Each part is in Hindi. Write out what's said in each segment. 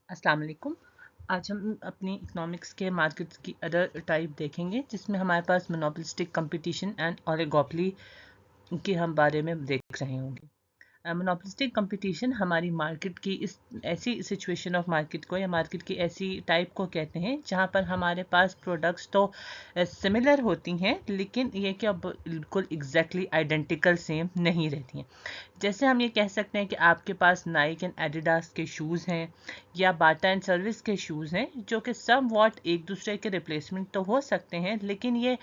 अस्सलाम वालेकुम। आज हम अपनी इकोनॉमिक्स के मार्केट्स की अदर टाइप देखेंगे जिसमें हमारे पास मोनोपोलिस्टिक कंपटीशन एंड ओलिगोपोली के हम बारे में देख रहे होंगे। मोनोपोलिस्टिक कंपटीशन हमारी मार्केट की इस ऐसी सिचुएशन ऑफ मार्केट को या मार्केट की ऐसी टाइप को कहते हैं जहां पर हमारे पास प्रोडक्ट्स तो सिमिलर होती हैं लेकिन ये कि अब बिल्कुल एग्जैक्टली आइडेंटिकल सेम नहीं रहती हैं। जैसे हम ये कह सकते हैं कि आपके पास नाइक एंड एडिडास के शूज़ हैं या बाटा एंड सर्विस के शूज़ हैं जो कि सब वॉट एक दूसरे के रिप्लेसमेंट तो हो सकते हैं लेकिन ये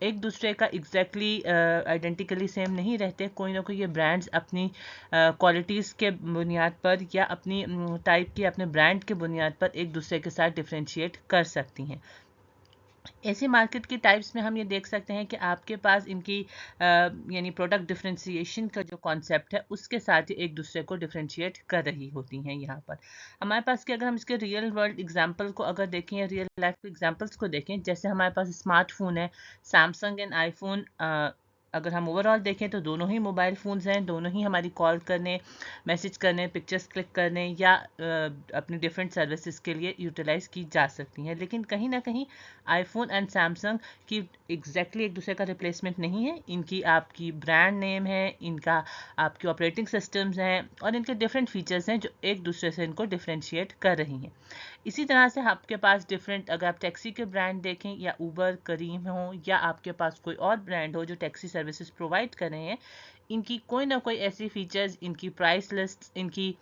एक दूसरे का एग्जैक्टली आइडेंटिकली सेम नहीं रहते। कोई ना कोई ये ब्रांड्स अपनी क्वालिटीज़ के बुनियाद पर या अपनी टाइप की अपने ब्रांड के बुनियाद पर एक दूसरे के साथ डिफ्रेंशिएट कर सकती हैं। ऐसी मार्केट की टाइप्स में हम ये देख सकते हैं कि आपके पास इनकी यानी प्रोडक्ट डिफरेंशिएशन का जो कॉन्सेप्ट है उसके साथ ही एक दूसरे को डिफरेंशिएट कर रही होती हैं। यहाँ पर हमारे पास कि अगर हम इसके रियल वर्ल्ड एग्जांपल को अगर देखें या रियल लाइफ एग्जांपल्स को देखें, जैसे हमारे पास स्मार्टफोन है सैमसंग एंड आईफोन। अगर हम ओवरऑल देखें तो दोनों ही मोबाइल फ़ोन्स हैं, दोनों ही हमारी कॉल करने, मैसेज करने, पिक्चर्स क्लिक करने या अपनी डिफरेंट सर्विसेज के लिए यूटिलाइज़ की जा सकती हैं। लेकिन कहीं ना कहीं आईफोन एंड सैमसंग की एग्जैक्टली एक दूसरे का रिप्लेसमेंट नहीं है। इनकी आपकी ब्रांड नेम है, इनका आपकी ऑपरेटिंग सिस्टम्स हैं और इनके डिफरेंट फीचर्स हैं जो एक दूसरे से इनको डिफरेंशिएट कर रही हैं। इसी तरह से आपके पास डिफरेंट अगर आप टैक्सी के ब्रांड देखें या उबर, करीम हो या आपके पास कोई और ब्रांड हो जो टैक्सी सर्विसेज प्रोवाइड कर रहे हैं, इनकी कोई ना कोई ऐसी फीचर्स, इनकी प्राइस लिस्ट, इनकी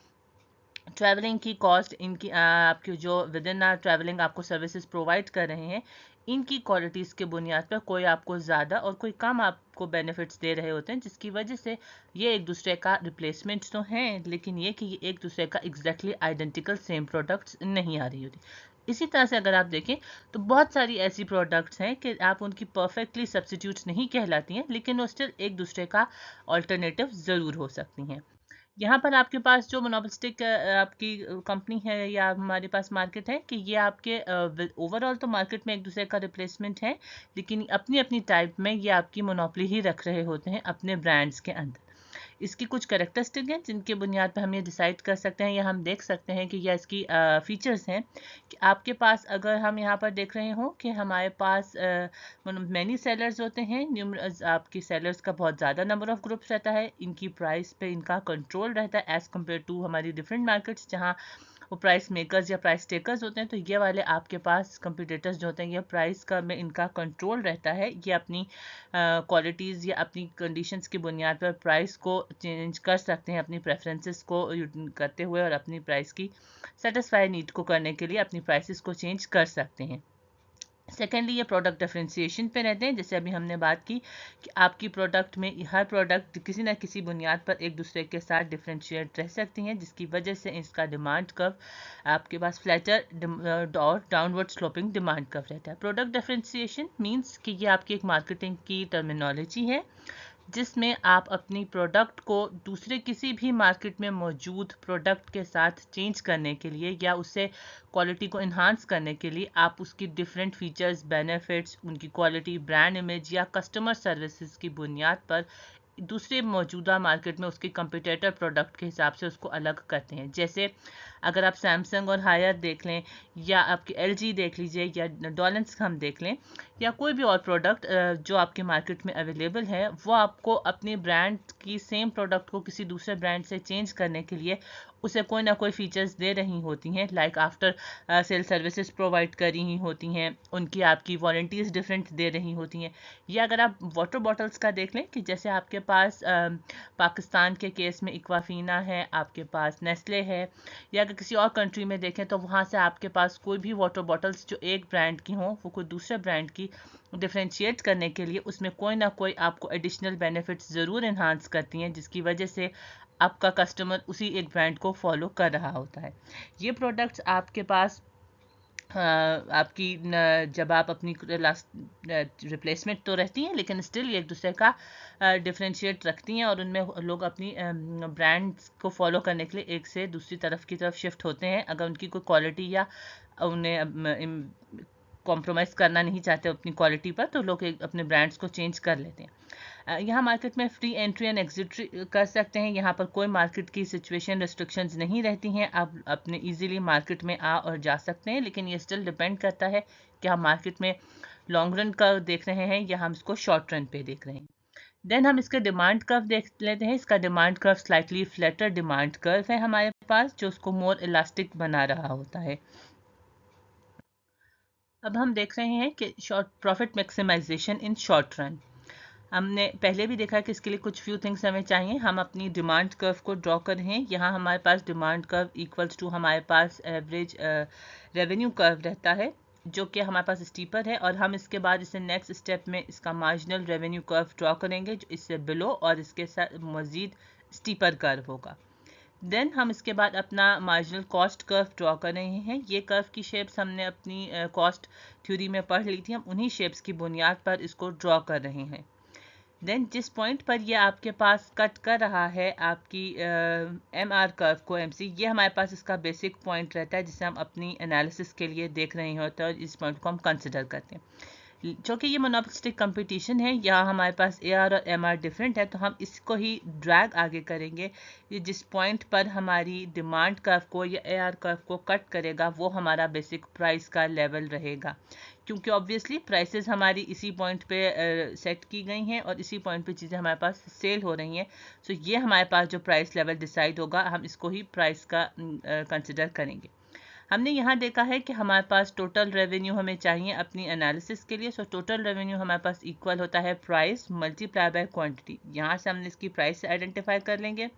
ट्रैवलिंग की कॉस्ट, इनकी आपकी जो विद इन ट्रैवलिंग आपको सर्विसेज प्रोवाइड कर रहे हैं, इनकी क्वालिटीज़ के बुनियाद पर कोई आपको ज़्यादा और कोई कम आपको बेनिफिट्स दे रहे होते हैं, जिसकी वजह से ये एक दूसरे का रिप्लेसमेंट तो हैं लेकिन ये कि ये एक दूसरे का एग्जैक्टली आइडेंटिकल सेम प्रोडक्ट्स नहीं आ रही होती। इसी तरह से अगर आप देखें तो बहुत सारी ऐसी प्रोडक्ट्स हैं कि आप उनकी परफेक्टली सब्सिट्यूट्स नहीं कहलाती हैं लेकिन वो स्टिल एक दूसरे का ऑल्टरनेटिव ज़रूर हो सकती हैं। यहाँ पर आपके पास जो मोनोपोलिस्टिक आपकी कंपनी है या हमारे पास मार्केट है कि ये आपके ओवरऑल तो मार्केट में एक दूसरे का रिप्लेसमेंट है लेकिन अपनी अपनी टाइप में ये आपकी मोनोपोली ही रख रहे होते हैं अपने ब्रांड्स के अंदर। इसकी कुछ कैरेक्टरिस्टिक हैं जिनके बुनियाद पर हम ये डिसाइड कर सकते हैं या हम देख सकते हैं कि या इसकी फीचर्स हैं कि आपके पास अगर हम यहाँ पर देख रहे हो कि हमारे पास मैनी सेलर्स होते हैं, न्यूमरस आपकी सेलर्स का बहुत ज़्यादा नंबर ऑफ ग्रुप्स रहता है, इनकी प्राइस पे इनका कंट्रोल रहता है एज़ कम्पेयर टू हमारी डिफरेंट मार्केट्स जहाँ वो प्राइस मेकर्स या प्राइस टेकर्स होते हैं। तो ये वाले आपके पास कंपटीटर्स जो होते हैं ये प्राइस का में इनका कंट्रोल रहता है, ये अपनी क्वालिटीज़ या अपनी कंडीशंस की बुनियाद पर प्राइस को चेंज कर सकते हैं अपनी प्रेफरेंसेस को करते हुए और अपनी प्राइस की सेटिस्फाई नीड को करने के लिए अपनी प्राइसेस को चेंज कर सकते हैं। सेकेंडली ये प्रोडक्ट डिफरेंशिएशन पे रहते हैं, जैसे अभी हमने बात की कि आपकी प्रोडक्ट में हर प्रोडक्ट किसी न किसी बुनियाद पर एक दूसरे के साथ डिफरेंशिएट रह सकती हैं जिसकी वजह से इसका डिमांड कर्व आपके पास फ्लैटर और डाउनवर्ड स्लोपिंग डिमांड कर्व रहता है। प्रोडक्ट डिफरेंशिएशन मीन्स कि ये आपकी एक मार्केटिंग की टर्मिनोलॉजी है जिसमें आप अपनी प्रोडक्ट को दूसरे किसी भी मार्केट में मौजूद प्रोडक्ट के साथ चेंज करने के लिए या उससे क्वालिटी को इन्हांस करने के लिए आप उसकी डिफरेंट फीचर्स, बेनिफिट्स, उनकी क्वालिटी, ब्रांड इमेज या कस्टमर सर्विसेज की बुनियाद पर दूसरे मौजूदा मार्केट में उसके कंपटीटर प्रोडक्ट के हिसाब से उसको अलग करते हैं। जैसे अगर आप सैमसंग और हायर देख लें या आपकी एलजी देख लीजिए या डॉलेंस हम देख लें या कोई भी और प्रोडक्ट जो आपके मार्केट में अवेलेबल है, वो आपको अपने ब्रांड की सेम प्रोडक्ट को किसी दूसरे ब्रांड से चेंज करने के लिए उसे कोई ना कोई फीचर्स दे रही होती हैं, like after sale services provide कर रही होती हैं, उनकी आपकी वारंटीज़ डिफरेंट दे रही होती हैं। या अगर आप वाटर बॉटल्स का देख लें कि जैसे आपके पास पाकिस्तान के केस में इक्वाफीना है, आपके पास नेस्ले है, या अगर किसी और कंट्री में देखें तो वहाँ से आपके पास कोई भी वाटर बॉटल्स जो एक ब्रांड की हों वो कोई दूसरे ब्रांड की डिफ्रेंशिएट करने के लिए उसमें कोई ना कोई आपको एडिशनल बेनिफिट्स ज़रूर इन्हांस करती हैं जिसकी वजह से आपका कस्टमर उसी एक ब्रांड को फॉलो कर रहा होता है। ये प्रोडक्ट्स आपके पास आपकी जब आप अपनी लास्ट रिप्लेसमेंट तो रहती हैं लेकिन स्टिल ये एक दूसरे का डिफरेंशिएट रखती हैं और उनमें लोग अपनी ब्रांड्स को फॉलो करने के लिए एक से दूसरी तरफ की तरफ शिफ्ट होते हैं अगर उनकी कोई क्वालिटी या उन्हें कॉम्प्रोमाइज़ करना नहीं चाहते अपनी क्वालिटी पर, तो लोग अपने ब्रांड्स को चेंज कर लेते हैं। यहाँ मार्केट में फ्री एंट्री एंड एग्जिट कर सकते हैं। यहाँ पर कोई मार्केट की सिचुएशन रिस्ट्रिक्शंस नहीं रहती हैं, आप अपने इजीली मार्केट में आ और जा सकते हैं। लेकिन ये स्टिल डिपेंड करता है कि हम मार्केट में लॉन्ग रन कर्व देख रहे हैं या हम इसको शॉर्ट रन पे देख रहे हैं। देन हम इसके डिमांड कर्व देख लेते हैं। इसका demand curve slightly flatter demand curve है हमारे पास, जो उसको मोर इलास्टिक बना रहा होता है। अब हम देख रहे हैं कि short profit maximization in short run. हमने पहले भी देखा कि इसके लिए कुछ फ्यू थिंग्स हमें चाहिए। हम अपनी डिमांड कर्व को ड्रॉ कर रहे हैं। यहाँ हमारे पास डिमांड कर्व इक्वल्स टू हमारे पास एवरेज रेवेन्यू कर्व रहता है, जो कि हमारे पास स्टीपर है, और हम इसके बाद इसे नेक्स्ट स्टेप में इसका मार्जिनल रेवेन्यू कर्व ड्रॉ करेंगे, जो इससे बिलो और इसके साथ मज़ीद स्टीपर कर्व होगा। देन हम इसके बाद अपना मार्जिनल कॉस्ट कर्व ड्रॉ कर रहे हैं। ये कर्व की शेप्स हमने अपनी कॉस्ट थ्योरी में पढ़ ली थी। हम उन्हीं शेप्स की बुनियाद पर इसको ड्रॉ कर रहे हैं। देन जिस पॉइंट पर ये आपके पास कट कर रहा है आपकी MR कर्व को, MC, ये हमारे पास इसका बेसिक पॉइंट रहता है जिसे हम अपनी एनालिसिस के लिए देख रहे होते हैं, और इस पॉइंट को हम कंसिडर करते हैं। चूँकि ये मोनोपोलिस्टिक कंपटीशन है, यहाँ हमारे पास AR और MR डिफरेंट है, तो हम इसको ही ड्रैग आगे करेंगे। ये जिस पॉइंट पर हमारी डिमांड कर्व को या AR कर्व को कट करेगा, वो हमारा बेसिक प्राइस का लेवल रहेगा, क्योंकि ऑब्वियसली प्राइसेस हमारी इसी पॉइंट पे सेट की गई हैं और इसी पॉइंट पे चीज़ें हमारे पास सेल हो रही हैं। सो ये हमारे पास जो प्राइस लेवल डिसाइड होगा, हम इसको ही प्राइस का कंसिडर करेंगे। हमने यहाँ देखा है कि हमारे पास टोटल रेवेन्यू हमें चाहिए अपनी एनालिसिस के लिए। सो टोटल रेवेन्यू हमारे पास इक्वल होता है प्राइस मल्टीप्लाई बाय क्वांटिटी। यहाँ से हमने इसकी प्राइस आइडेंटिफाई कर लेंगे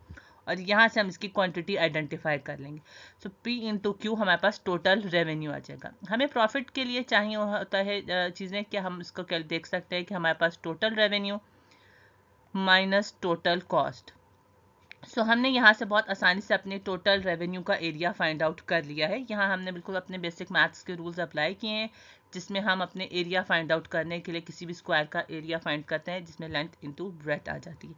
और यहाँ से हम इसकी क्वांटिटी आइडेंटिफाई कर लेंगे। सो P इंटू क्यू हमारे पास टोटल रेवेन्यू आ जाएगा। हमें प्रॉफिट के लिए चाहिए होता है चीज़ें कि हम इसको क्या देख सकते हैं कि हमारे पास total revenue minus total cost. So हमने यहाँ से बहुत आसानी से अपने टोटल रेवेन्यू का एरिया फाइंड आउट कर लिया है। यहाँ हमने बिल्कुल अपने बेसिक मैथ्स के रूल्स अप्लाई किए हैं, जिसमें हम अपने एरिया फाइंड आउट करने के लिए किसी भी स्क्वायर का एरिया फाइंड करते हैं, जिसमें लेंथ इनटू ब्रेथ आ जाती है।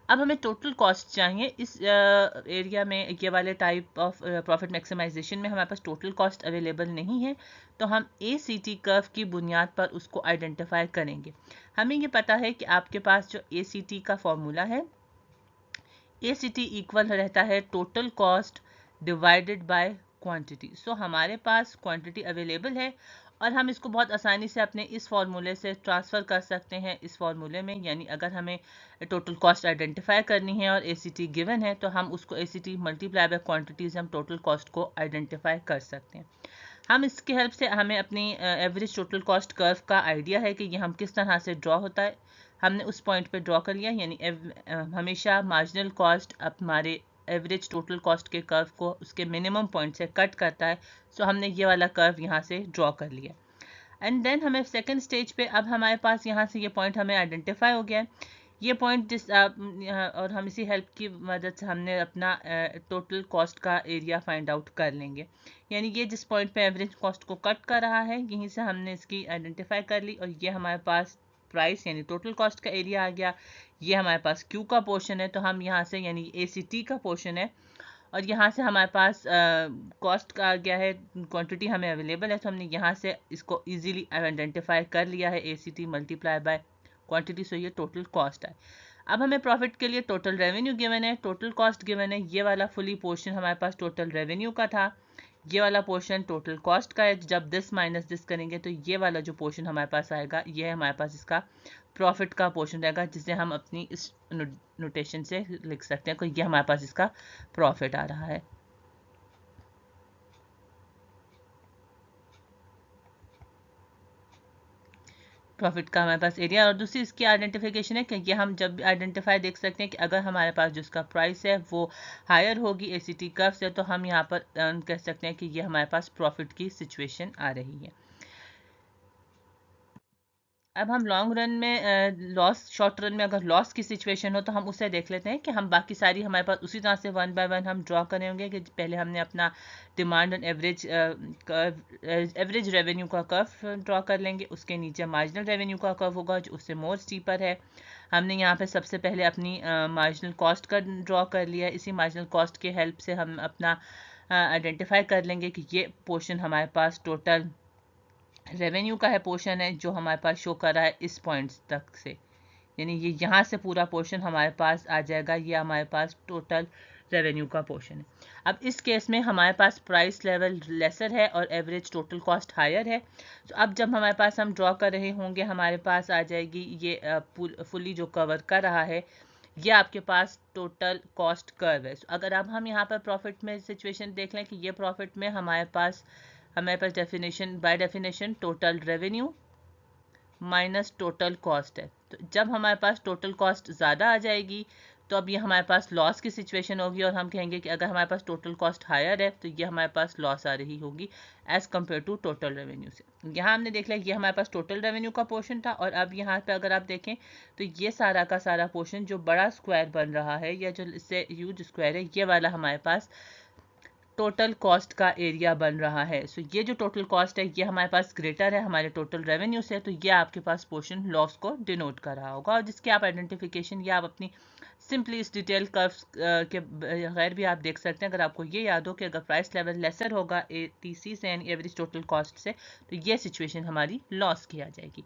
अब हमें टोटल कॉस्ट चाहिए। इस एरिया में ये वाले टाइप ऑफ प्रॉफिट मैक्सिमाइजेशन में हमारे पास टोटल कॉस्ट अवेलेबल नहीं है, तो हम ACT कर्व की बुनियाद पर उसको आइडेंटिफाई करेंगे। हमें ये पता है कि आपके पास जो ACT का फॉर्मूला है, ACT इक्वल रहता है total cost divided by quantity. So हमारे पास क्वांटिटी अवेलेबल है और हम इसको बहुत आसानी से अपने इस फॉर्मूले से ट्रांसफ़र कर सकते हैं इस फॉर्मूले में। यानी अगर हमें टोटल कॉस्ट आइडेंटिफाई करनी है और ACT गिवन है, तो हम उसको ACT मल्टीप्लाई बाय क्वांटिटी से हम टोटल कॉस्ट को आइडेंटिफाई कर सकते हैं। हम इसके हेल्प से हमें अपनी एवरेज टोटल कॉस्ट कर्व का आइडिया है कि ये हम किस तरह से ड्रॉ होता है, हमने उस पॉइंट पे ड्रॉ कर लिया। यानी हमेशा मार्जिनल कॉस्ट हमारे एवरेज टोटल कॉस्ट के कर्व को उसके मिनिमम पॉइंट से कट करता है। सो हमने ये वाला कर्व यहाँ से ड्रॉ कर लिया। एंड देन हमें सेकंड स्टेज पे अब हमारे पास यहाँ से ये पॉइंट हमें आइडेंटिफाई हो गया है। ये पॉइंट और हम इसी हेल्प की मदद से हमने अपना टोटल कॉस्ट का एरिया फाइंड आउट कर लेंगे। यानी ये जिस पॉइंट पे एवरेज कॉस्ट को कट कर रहा है, यहीं से हमने इसकी आइडेंटिफाई कर ली और ये हमारे पास प्राइस यानी टोटल कॉस्ट का एरिया आ गया। ये हमारे पास क्यू का पोर्शन है, तो हम यहाँ से यानी ACT का पोर्शन है, और यहाँ से हमारे पास कॉस्ट का आ गया है, क्वांटिटी हमें अवेलेबल है, तो हमने यहाँ से इसको इजीली आइडेंटिफाई कर लिया है ACT मल्टीप्लाई बाय क्वांटिटी। सो ये टोटल कॉस्ट है। अब हमें प्रॉफिट के लिए टोटल रेवेन्यू गिवन है, टोटल कॉस्ट गिवन है। ये वाला फुली पोर्शन हमारे पास टोटल रेवेन्यू का था, ये वाला पोर्शन टोटल कॉस्ट का है। जब दिस माइनस दिस करेंगे तो ये वाला जो पोर्शन हमारे पास आएगा, ये हमारे पास इसका प्रॉफिट का पोर्शन रहेगा, जिसे हम अपनी इस नोटेशन से लिख सकते हैं कि ये हमारे पास इसका प्रॉफिट आ रहा है। प्रॉफिट का हमारे पास एरिया, और दूसरी इसकी आइडेंटिफिकेशन है कि ये हम जब आइडेंटिफाई देख सकते हैं कि अगर हमारे पास जो इसका प्राइस है वो हायर होगी ACT कर्व से, तो हम यहाँ पर कह सकते हैं कि ये हमारे पास प्रॉफिट की सिचुएशन आ रही है। अब हम लॉन्ग रन में लॉस, शॉर्ट रन में अगर लॉस की सिचुएशन हो तो हम उसे देख लेते हैं कि हम बाकी सारी हमारे पास उसी तरह से वन बाय वन हम ड्रॉ करेंगे कि पहले हमने अपना डिमांड एंड एवरेज रेवेन्यू का कर्व ड्रॉ कर लेंगे। उसके नीचे मार्जिनल रेवेन्यू का कर्व होगा जो उससे मोर स्टीपर है। हमने यहाँ पे सबसे पहले अपनी मार्जिनल कॉस्ट का ड्रॉ कर लिया। इसी मार्जिनल कॉस्ट के हेल्प से हम अपना आइडेंटिफाई कर लेंगे कि ये पोर्शन हमारे पास टोटल रेवेन्यू का है पोर्शन है जो हमारे पास शो कर रहा है इस पॉइंट्स तक से, यानी ये यहाँ से पूरा पोर्शन हमारे पास आ जाएगा, ये हमारे पास टोटल रेवेन्यू का पोर्शन है। अब इस केस में हमारे पास प्राइस लेवल लेसर है और एवरेज टोटल कॉस्ट हायर है। तो अब जब हमारे पास हम ड्रॉ कर रहे होंगे हमारे पास आ जाएगी ये फुली जो कवर कर रहा है, ये आपके पास टोटल कॉस्ट कर्व है। अगर अब हम यहाँ पर प्रॉफिट में सिचुएशन देख लें कि ये प्रॉफिट में हमारे पास definition by definition total revenue minus total cost है। तो जब हमारे पास टोटल कॉस्ट ज़्यादा आ जाएगी तो अब ये हमारे पास लॉस की सिचुएशन होगी, और हम कहेंगे कि अगर हमारे पास टोटल कॉस्ट हायर है तो ये हमारे पास लॉस आ रही होगी as compare to total revenue से। यहाँ हमने देख लिया ये हमारे पास टोटल रेवेन्यू का पोर्शन था, और अब यहाँ पे अगर आप देखें तो ये सारा का सारा पोर्शन जो बड़ा स्क्वायर बन रहा है या जो इससे ह्यूज स्क्वायर है, ये वाला हमारे पास टोटल कॉस्ट का एरिया बन रहा है। सो ये जो टोटल कॉस्ट है ये हमारे पास ग्रेटर है हमारे टोटल रेवेन्यू से, तो ये आपके पास पोर्शन लॉस को डिनोट कर रहा होगा, और जिसके आप आइडेंटिफिकेशन या आप अपनी सिंपली इस डिटेल कर्व्स के बगैर भी आप देख सकते हैं। अगर आपको ये याद हो कि अगर प्राइस लेवल लेसर होगा ATC से यानी एवरेज टोटल कॉस्ट से, तो ये सिचुएशन हमारी लॉस की आ जाएगी।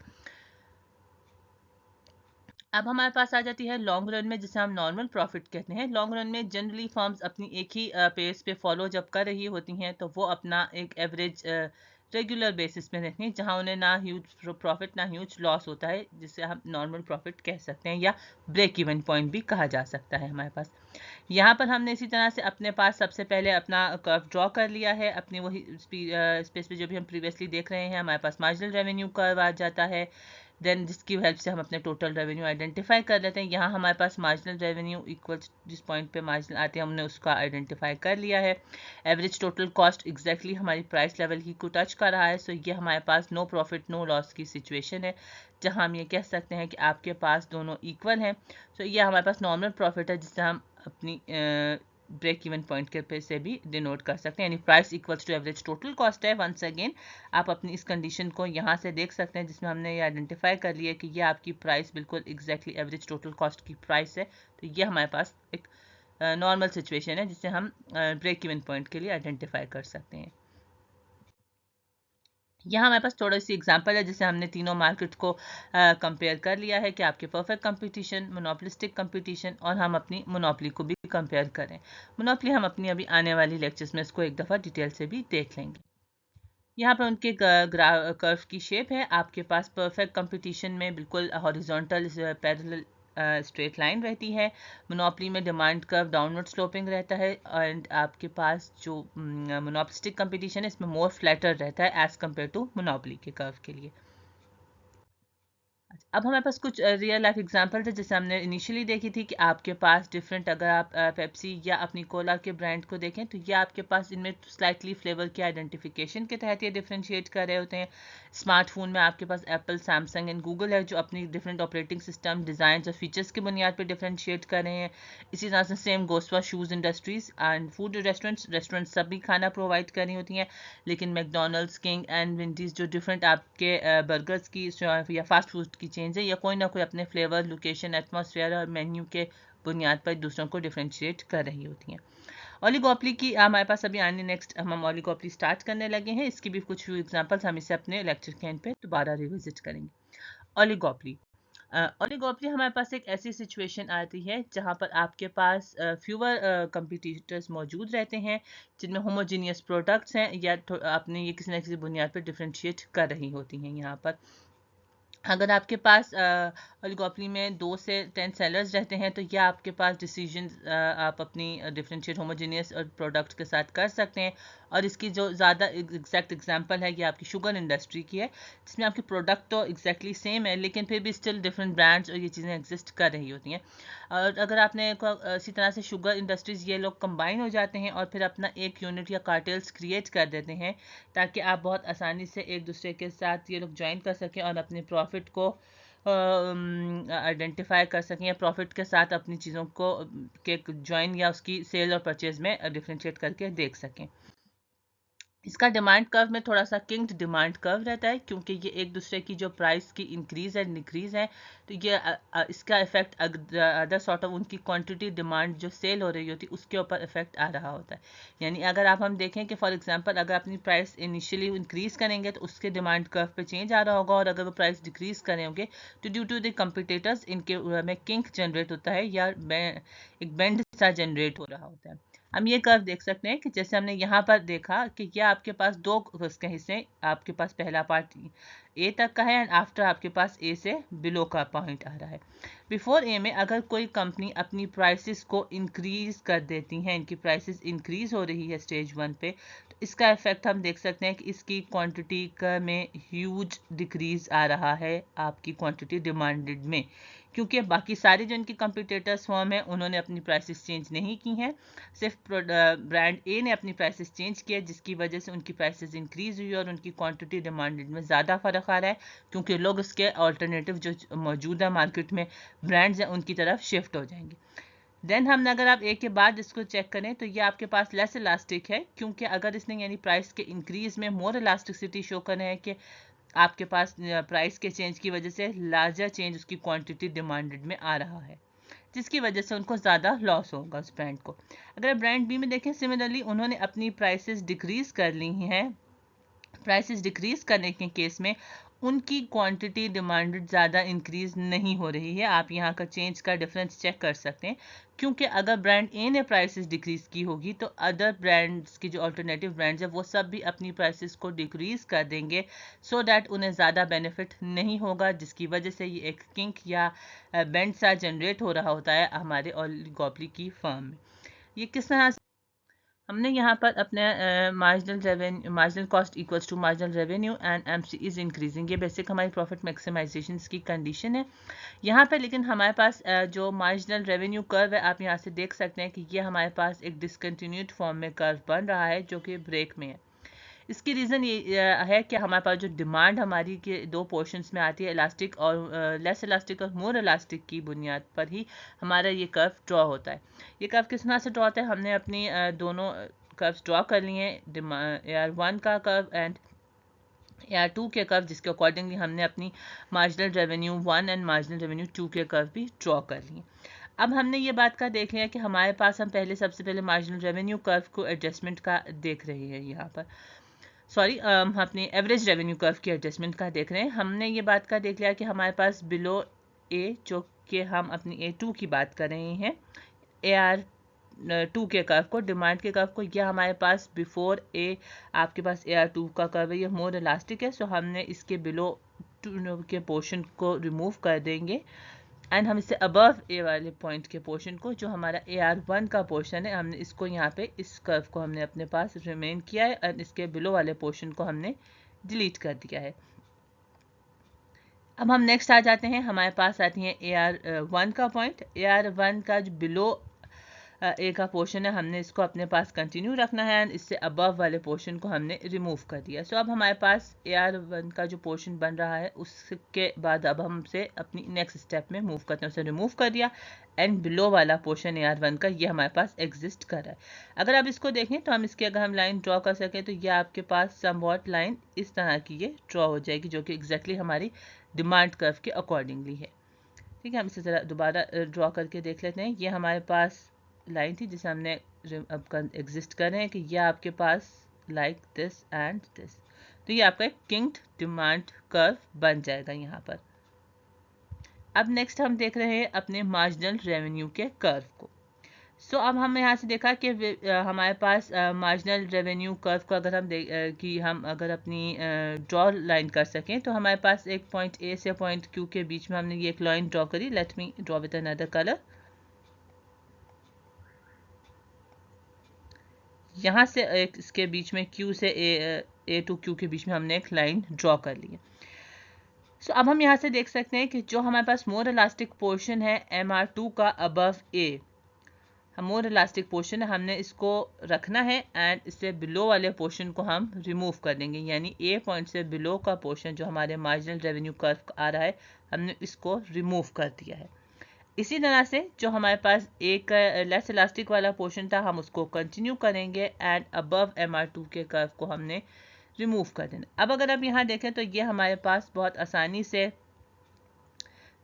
अब हमारे पास आ जाती है लॉन्ग रन में, जिसे हम नॉर्मल प्रॉफिट कहते हैं। लॉन्ग रन में जनरली फर्म्स अपनी एक ही पेस पे फॉलो जब कर रही होती हैं तो वो अपना एक एवरेज रेगुलर बेसिस पे रहती हैं, जहां उन्हें ना ह्यूज प्रॉफिट ना ह्यूज लॉस होता है, जिसे हम नॉर्मल प्रॉफिट कह सकते हैं या ब्रेक इवन पॉइंट भी कहा जा सकता है हमारे पास। यहाँ पर हमने इसी तरह से अपने पास सबसे पहले अपना कर्व ड्रॉ कर लिया है अपनी वही स्पेस पे जो भी हम प्रीवियसली देख रहे हैं। हमारे पास मार्जिनल रेवेन्यू कर्व आ जाता है, देन जिसकी हेल्प से हम अपने टोटल रेवेन्यू आइडेंटिफाई कर लेते हैं। यहाँ हमारे पास मार्जिनल रेवेन्यू इक्वल्स जिस पॉइंट पे मार्जिनल आते हैं हमने उसका आइडेंटिफाई कर लिया है। एवरेज टोटल कॉस्ट एग्जैक्टली हमारी प्राइस लेवल ही को टच कर रहा है, सो ये हमारे पास नो प्रॉफिट नो लॉस की सिचुएशन है, जहाँ हम ये कह सकते हैं कि आपके पास दोनों इक्वल हैं। सो ये हमारे पास नॉर्मल प्रॉफिट है जिससे हम अपनी ब्रेक इवन पॉइंट के पे से भी डिनोट कर सकते हैं, यानी price equals to average total cost है। वंस अगेन आप अपनी इस कंडीशन को यहाँ से देख सकते हैं जिसमें हमने ये आइडेंटिफाई कर लिया कि ये आपकी प्राइस बिल्कुल एग्जैक्टली एवरेज टोटल कॉस्ट की प्राइस है। तो ये हमारे पास एक नॉर्मल सिचुएशन है जिसे हम ब्रेक इवन पॉइंट के लिए आइडेंटिफाई कर सकते हैं। यहाँ हमारे पास थोड़ी सी एग्जांपल है जिसे हमने तीनों मार्केट को कंपेयर कर लिया है कि आपके परफेक्ट कंपटीशन, मोनोपोलिस्टिक कंपटीशन और हम अपनी मोनोपोली को भी कंपेयर करें। मोनोपोली हम अपनी अभी आने वाली लेक्चर्स में इसको एक दफ़ा डिटेल से भी देख लेंगे। यहाँ पर उनके कर्व की शेप है। आपके पास परफेक्ट कंपटीशन में बिल्कुल हॉरिजॉन्टल पैरेलल स्ट्रेट लाइन रहती है। मोनोपोली में डिमांड कर्व डाउनवर्ड स्लोपिंग रहता है, एंड आपके पास जो मोनोपोलिस्टिक कंपटीशन है इसमें मोर फ्लैटर रहता है एज कम्पेयर टू मोनोपोली के कर्व के लिए। अब हमारे पास कुछ रियल लाइफ एग्जांपल थे जैसे हमने इनिशियली देखी थी कि आपके पास डिफरेंट, अगर आप पेप्सी या अपनी कोला के ब्रांड को देखें तो ये आपके पास इनमें स्लाइटली फ्लेवर के आइडेंटिफिकेशन के तहत ये डिफ्रेंशिएट कर रहे होते हैं। स्मार्टफोन में आपके पास एप्पल, सैमसंग एंड गूगल है जो अपनी डिफरेंट ऑपरेटिंग सिस्टम, डिज़ाइन और फीचर्स की बुनियाद पर डिफ्रेंशिएट कर रहे हैं। इसी तरह से same goes for shoes industries and food restaurants सभी खाना प्रोवाइड कर रही होती हैं, लेकिन मैकडोनल्ड्स, किंग एंड विंडीज़ जो डिफरेंट आपके बर्गर्स की या फास्ट फूड की चेंज है, या कोई ना कोई अपने फ्लेवर, लोकेशन, एटमॉस्फेयर और मेन्यू के बुनियाद पर दूसरों को डिफ्रेंशिएट कर रही होती हैं। ओलिगोपली की हमारे पास अभी आने नेक्स्ट हम ओलिगोपली स्टार्ट करने लगे हैं। इसकी भी कुछ एग्जांपल्स हम इसे अपने लेक्चर के एंड पे दोबारा रिविजिट करेंगे। ओलिगोपली ओलिगोपली हमारे पास एक ऐसी सिचुएशन आती है जहां पर आपके पास फ्यूअर कंपटीटर्स मौजूद रहते हैं जिनमें होमोजीनियस प्रोडक्ट्स हैं, या आपने ये किसी न किसी बुनियाद पर डिफ्रेंशिएट कर रही होती हैं। यहाँ पर अगर आपके पास ओलिगोपली में 2 से 10 सेलर्स रहते हैं तो यह आपके पास डिसीजन आप अपनी डिफरेंशिएट होमोजीनियस और प्रोडक्ट के साथ कर सकते हैं। और इसकी जो ज़्यादा एग्जैक्ट एग्जांपल है ये आपकी शुगर इंडस्ट्री की है, जिसमें आपकी प्रोडक्ट तो एग्जैक्टली सेम है लेकिन फिर भी स्टिल डिफरेंट ब्रांड्स और ये चीज़ें एग्जिस्ट कर रही होती हैं। और अगर आपने इसी तरह से शुगर इंडस्ट्रीज़ ये लोग कंबाइन हो जाते हैं और फिर अपना एक यूनिट या कार्टेल्स क्रिएट कर देते हैं ताकि आप बहुत आसानी से एक दूसरे के साथ ये लोग ज्वाइन कर सकें और अपने प्रॉफिट को आइडेंटिफाई कर सकें, या प्रॉफिट के साथ अपनी चीज़ों को के ज्वाइन या उसकी सेल और परचेज में डिफ्रेंशिएट करके देख सकें। इसका डिमांड कर्व में थोड़ा सा किंग्ड डिमांड कर्व रहता है, क्योंकि ये एक दूसरे की जो प्राइस की इंक्रीज एंड डिक्रीज है, तो ये इसका इफेक्ट अदर सॉर्ट ऑफ उनकी क्वांटिटी डिमांड जो सेल हो रही होती है उसके ऊपर इफेक्ट आ रहा होता है। यानी अगर हम देखें कि फॉर एग्जांपल अगर अपनी प्राइस इनिशियली इंक्रीज करेंगे तो उसके डिमांड कर्व पे चेंज आ रहा होगा, और अगर वो प्राइस डिक्रीज करेंगे तो ड्यू टू द कंपिटिटर्स इनके में किंक जनरेट होता है या एक बेंड सा जनरेट हो रहा होता है। हम ये कर्व देख सकते हैं कि जैसे हमने यहाँ पर देखा कि यह आपके पास दो उसके हिस्से, आपके पास पहला पार्ट ए तक का है एंड आफ्टर आपके पास ए से बिलो का पॉइंट आ रहा है। बिफोर ए में अगर कोई कंपनी अपनी प्राइसेस को इंक्रीज कर देती हैं, इनकी प्राइसेस इंक्रीज हो रही है स्टेज 1 पे, तो इसका इफेक्ट हम देख सकते हैं कि इसकी क्वांटिटी का में ह्यूज डिक्रीज आ रहा है आपकी क्वांटिटी डिमांडेड में, क्योंकि बाकी सारे जो इनके कंपटीटर्स फर्म है उन्होंने अपनी प्राइसेस चेंज नहीं की हैं, सिर्फ ब्रांड ए ने अपनी प्राइसेस चेंज किया, जिसकी वजह से उनकी प्राइसेस इंक्रीज हुई और उनकी क्वांटिटी डिमांडेड में ज़्यादा फ़र्क आ रहा है, क्योंकि लोग उसके अल्टरनेटिव जो मौजूदा मार्केट में ब्रांड्स हैं उनकी तरफ शिफ्ट हो जाएंगे। देन हम अगर आप एक के बाद इसको चेक करें तो ये आपके पास लेस इलास्टिक है, क्योंकि अगर इसने यानी प्राइस के इंक्रीज में मोर इलास्टिसिटी शो करना है कि आपके पास प्राइस के चेंज की वजह से लार्जर चेंज उसकी क्वांटिटी डिमांडेड में आ रहा है, जिसकी वजह से उनको ज़्यादा लॉस होगा उस ब्रांड को। अगर ब्रांड बी में देखें, सिमिलरली उन्होंने अपनी प्राइसेस डिक्रीज कर ली हैं, प्राइसेस डिक्रीज करने के केस में उनकी क्वांटिटी डिमांडेड ज़्यादा इंक्रीज नहीं हो रही है। आप यहाँ का चेंज का डिफरेंस चेक कर सकते हैं, क्योंकि अगर ब्रांड ए ने प्राइसेस डिक्रीज की होगी तो अदर ब्रांड्स की जो अल्टरनेटिव ब्रांड्स है वो सब भी अपनी प्राइसेस को डिक्रीज कर देंगे, सो दैट उन्हें ज़्यादा बेनिफिट नहीं होगा, जिसकी वजह से ये एक किंक या बेंड सा जनरेट हो रहा होता है हमारे ओलिगोपोली की फर्म में। ये किस तरह हमने यहाँ पर अपने marginal cost equals to marginal revenue and MC is increasing, ये बेसिक हमारी प्रॉफिट मैक्सिमाइजेशन की कंडीशन है यहाँ पे। लेकिन हमारे पास जो मार्जिनल रेवेन्यू कर्व है, आप यहाँ से देख सकते हैं कि ये हमारे पास एक डिसकंटिन्यूड फॉर्म में कर्व बन रहा है जो कि ब्रेक में है। इसकी रीज़न ये है कि हमारे पास जो डिमांड हमारी के दो पोर्शंस में आती है, इलास्टिक और लेस इलास्टिक और मोर इलास्टिक की बुनियाद पर ही हमारा ये कर्व ड्रॉ होता है। ये कर्व किस तरह से ड्रॉ होता है, हमने अपनी दोनों कर्व्स ड्रॉ कर लिए हैं, AR1 का कर्व एंड AR2 के कर्व, जिसके अकॉर्डिंगली हमने अपनी marginal revenue 1 and marginal revenue 2 के कर्व भी ड्रॉ कर लिए। अब हमने ये बात का देख लिया कि हमारे पास हम सबसे पहले मार्जिनल रेवेन्यू कर्व को एडजस्टमेंट का देख रहे हैं यहाँ पर, सॉरी हम अपने एवरेज रेवेन्यू कर्व की एडजस्टमेंट का देख रहे हैं। हमने ये बात का देख लिया कि हमारे पास बिलो ए, जो कि हम अपनी A2 की बात कर रहे हैं, AR2 के कर्व को, डिमांड के कर्व को, यह हमारे पास बिफोर ए आपके पास AR2 का कर्व है, ये मोर इलास्टिक है, सो हमने इसके बिलो के पोर्शन को रिमूव कर देंगे एंड हम इससे अबव ए वाले पॉइंट के पोर्शन को, जो हमारा AR1 का पोर्शन है, हमने इसको यहाँ पे इस कर्व को हमने अपने पास रिमेन किया है और इसके बिलो वाले पोर्शन को हमने डिलीट कर दिया है। अब हम नेक्स्ट आ जाते हैं, हमारे पास आती है AR1 का पॉइंट। AR1 का जो बिलो ए का पोर्शन है, हमने इसको अपने पास कंटिन्यू रखना है एंड इससे अबव वाले पोर्शन को हमने रिमूव कर दिया। सो अब हमारे पास AR1 का जो पोर्शन बन रहा है, उसके बाद अब हमसे अपनी नेक्स्ट स्टेप में मूव करते हैं, उसे रिमूव कर दिया एंड बिलो वाला पोर्शन AR1 का ये हमारे पास एग्जिस्ट कर रहा है। अगर आप इसको देखें तो हम इसकी अगर हम लाइन ड्रॉ कर सकें तो ये आपके पास समवॉट लाइन इस तरह की ये ड्रॉ हो जाएगी, जो कि एग्जैक्टली हमारी डिमांड कर्व के अकॉर्डिंगली है। ठीक है, हम इसे ज़रा दोबारा ड्रॉ करके देख लेते हैं। ये हमारे पास लाइन थी जिसे हमने अब एग्जिस्ट कर रहे हैं कि यह आपके पास लाइक दिस एंड दिस, तो ये आपका एक किंक्ड डिमांड कर्व बन जाएगा यहाँ पर। अब नेक्स्ट हम देख रहे हैं अपने मार्जिनल रेवेन्यू के कर्व को। सो अब हम यहाँ से देखा कि हमारे पास मार्जिनल रेवेन्यू कर्व को अगर हम अगर अपनी ड्रॉ लाइन कर सकें तो हमारे पास एक पॉइंट ए से पॉइंट क्यू के बीच में हमने ये एक लाइन ड्रॉ करी। Let me draw with another colour. यहाँ से एक इसके बीच में Q से A टू Q के बीच में हमने एक लाइन ड्रॉ कर ली है। सो अब हम यहाँ से देख सकते हैं कि जो हमारे पास मोर इलास्टिक पोर्शन है MR2 का above A, more elastic portion है, हमने इसको रखना है एंड इससे बिलो वाले पोर्शन को हम रिमूव कर देंगे, यानी A पॉइंट से बिलो का पोर्शन जो हमारे मार्जिनल रेवेन्यू कर्व आ रहा है, हमने इसको रिमूव कर दिया है। इसी तरह से जो हमारे पास एक लेस इलास्टिक वाला पोर्शन था हम उसको कंटिन्यू करेंगे एंड अबव MR2 के कर्व को हमने रिमूव कर देना। अब अगर आप यहाँ देखें तो ये हमारे पास बहुत आसानी से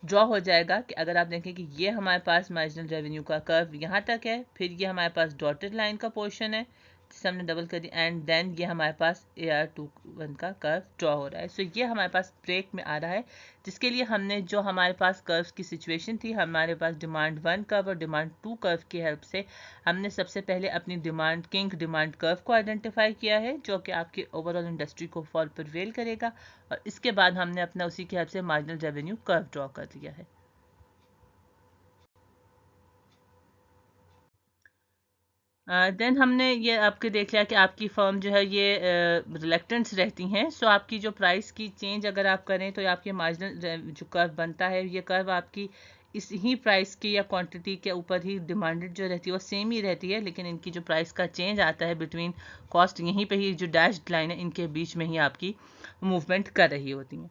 ड्रॉ हो जाएगा कि अगर आप देखें कि ये हमारे पास मार्जिनल रेवेन्यू का कर्व यहाँ तक है, फिर ये हमारे पास डॉटेड लाइन का पोर्शन है जिसे हमने डबल कर दिया एंड देन ये हमारे पास AR21 का कर्व ड्रॉ हो रहा है। सो ये हमारे पास ब्रेक में आ रहा है, जिसके लिए हमने जो हमारे पास कर्व की सिचुएशन थी, हमारे पास डिमांड 1 कर्व और डिमांड 2 कर्व की हेल्प से हमने सबसे पहले अपनी डिमांड किंग डिमांड कर्व को आइडेंटिफाई किया है जो कि आपकी ओवरऑल इंडस्ट्री को फॉल प्रिवेल करेगा, और इसके बाद हमने अपना उसी की हेल्प से मार्जिनल रेवेन्यू कर्व ड्रॉ कर दिया है। देन हमने ये आपके देख लिया कि आपकी फर्म जो है ये रिलेक्टेंट्स रहती हैं। सो आपकी जो प्राइस की चेंज अगर आप करें तो आपके मार्जिनल जो कर्व बनता है, ये कर्व आपकी इस ही प्राइस की या क्वांटिटी के ऊपर ही डिमांडेड जो रहती है वो सेम ही रहती है, लेकिन इनकी जो प्राइस का चेंज आता है बिटवीन कॉस्ट, यहीं पे ही जो डैश्ड लाइन है इनके बीच में ही आपकी मूवमेंट कर रही होती हैं।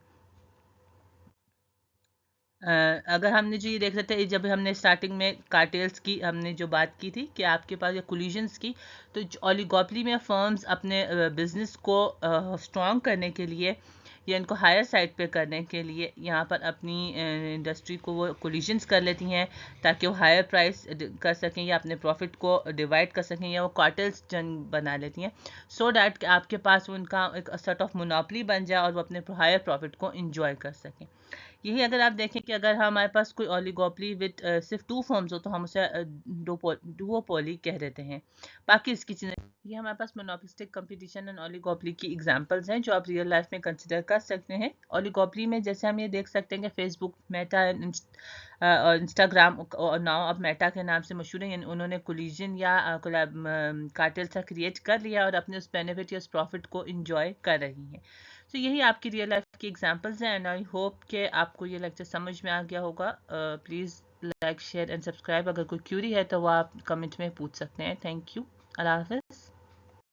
अगर हमने जो ये देख रहे थे जब हमने स्टार्टिंग में कार्टेल्स की हमने जो बात की थी कि आपके पास या कोलिजन्स की, तो ओलिगोपोली में फर्म्स अपने बिजनेस को स्ट्रॉन्ग करने के लिए या इनको हायर साइड पे करने के लिए यहाँ पर अपनी इंडस्ट्री को वो कोलिजन्स कर लेती हैं ताकि वो हायर प्राइस कर सकें या अपने प्रॉफिट को डिवाइड कर सकें, या वो कार्टेल्स जन बना लेती हैं सो डैट कि आपके पास उनका एक सेट ऑफ मोनोपली बन जाए और वो अपने हायर प्रॉफिट को इंजॉय कर सकें। यही अगर आप देखें कि अगर हमारे पास कोई ओलिगोपोली विद सिर्फ 2 फर्म्स हो तो हम उसे डुओपोली कह देते हैं। बाकी इसकी चीज़ें ये हमारे पास मोनोपोलिस्टिक कंपटीशन एंड ओलिगोपोली की एग्जांपल्स हैं जो आप रियल लाइफ में कंसिडर कर सकते हैं। ओलिगोपोली में जैसे हम ये देख सकते हैं कि फेसबुक, मेटा और इंस्टाग्राम और नाउ अब मेटा के नाम से मशहूर है, उन्होंने कोलिजन या कार्टेल सा क्रिएट कर लिया और अपने उस बेनिफिट या उस प्रॉफिट को इंजॉय कर रही हैं। तो यही आपकी रियल लाइफ की एग्जांपल्स हैं एंड आई होप कि आपको ये लेक्चर समझ में आ गया होगा। Please like share and subscribe. अगर कोई क्यूरी है तो वो आप कमेंट में पूछ सकते हैं। Thank you. अल्लाह हाफ़िज़।